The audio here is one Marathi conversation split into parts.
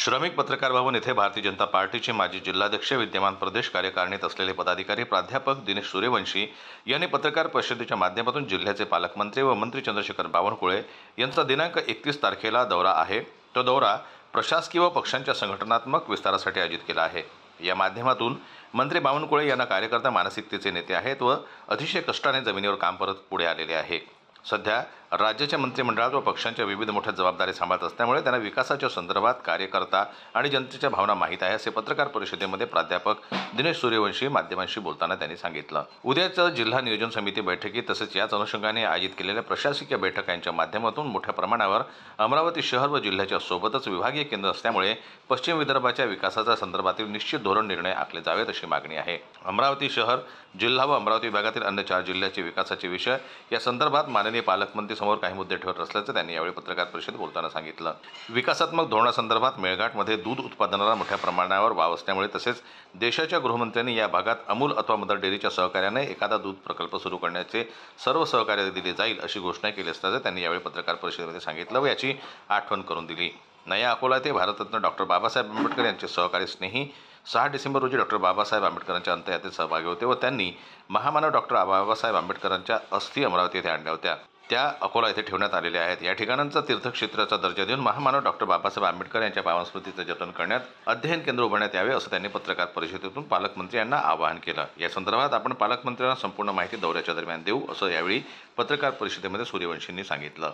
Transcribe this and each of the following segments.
श्रमिक पत्रकार भवन येथे भारतीय जनता पार्टीचे माजी जिल्हाध्यक्ष विद्यमान प्रदेश कार्यकारिणीत असलेले पदाधिकारी प्राध्यापक दिनेश सूर्यवंशी यांनी पत्रकार परिषदेच्या माध्यमातून जिल्ह्याचे पालकमंत्री व मंत्री चंद्रशेखर बावनकुळे यांचा दिनांक 31 तारखेला दौरा आहे तो दौरा प्रशासकीय व पक्षांच्या संघटनात्मक विस्तारासाठी आयोजित केला आहे। या माध्यमातून मंत्री बावनकुळे यांना कार्यकर्ता मानसिकतेचे नेते आहेत व अतिशय कष्टाने जमिनीवर काम करत पुढे आलेले आहे। सध्या राज्याच्या मंत्रिमंडळात व पक्षांच्या विविध मोठ्या जबाबदारी सांभाळत असल्यामुळे त्यांना विकासाच्या संदर्भात कार्यकर्ता आणि जनतेच्या भावना माहीत आहे असे पत्रकार परिषदेमध्ये प्राध्यापक दिनेश सूर्यवंशी माध्यमांशी बोलताना त्यांनी सांगितलं। उद्याच्या जिल्हा नियोजन समिती बैठकीत तसेच याच अनुषंगाने आयोजित केलेल्या प्रशासकीय बैठकांच्या माध्यमातून मोठ्या प्रमाणावर अमरावती शहर व जिल्ह्याच्या सोबतच विभागीय केंद्र असल्यामुळे पश्चिम विदर्भाच्या विकासाच्या संदर्भातील निश्चित धोरण निर्णय आखले जावेत अशी मागणी आहे। अमरावती शहर जिल्हा व अमरावती विभागातील अन्य 4 जिल्ह्याचे विकासाचे विषय या संदर्भात माननीय पालकमंत्री समोर काही मुद्दे ठेवत असल्याचं त्यांनी यावेळी पत्रकार परिषदेत बोलताना सांगितलं। विकासात्मक धोरणासंदर्भात मेळघाटमध्ये दूध उत्पादनाला मोठ्या प्रमाणावर वाव असल्यामुळे तसेच देशाच्या गृहमंत्र्यांनी या भागात अमूल अथवा मदर डेअरीच्या सहकार्याने एखादा दूध प्रकल्प सुरू करण्याचे सर्व सहकार्य दिले जाईल अशी घोषणा केली असल्याचं त्यांनी यावेळी पत्रकार परिषदेमध्ये सांगितलं व याची आठवण करून दिली। नया अकोला येथे भारतरत्न डॉक्टर बाबासाहेब आंबेडकर यांचे सहकारी स्नेही 6 डिसेंबर रोजी डॉक्टर बाबासाहेब आंबेडकरांच्या अंत्ययात्रेत सहभागी होते व त्यांनी महामानव डॉक्टर बाबासाहेब आंबेडकरांच्या अस्थी अमरावती येथे आणल्या होत्या। त्या अकोला येथे ठेवण्यात आलेल्या आहेत। या ठिकाणांचा तीर्थक्षेत्राचा दर्जा देऊन महामानव डॉक्टर बाबासाहेब आंबेडकर यांच्या पावन स्मृतीचे जतन करण्यात अध्ययन केंद्र उभारण्यात यावे असं त्यांनी पत्रकार परिषदेतून पालकमंत्री यांना आवाहन केलं। या संदर्भात आपण पालकमंत्र्यांना संपूर्ण माहिती दौऱ्याच्या दरम्यान देऊ असं यावेळी पत्रकार परिषदेमध्ये सूर्यवंशींनी सांगितलं।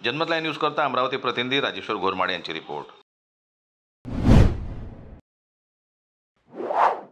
जनमत लाईव्ह न्यूज करता अमरावती प्रतिनिधी राजेश्वर घोरमाडे यांची रिपोर्ट।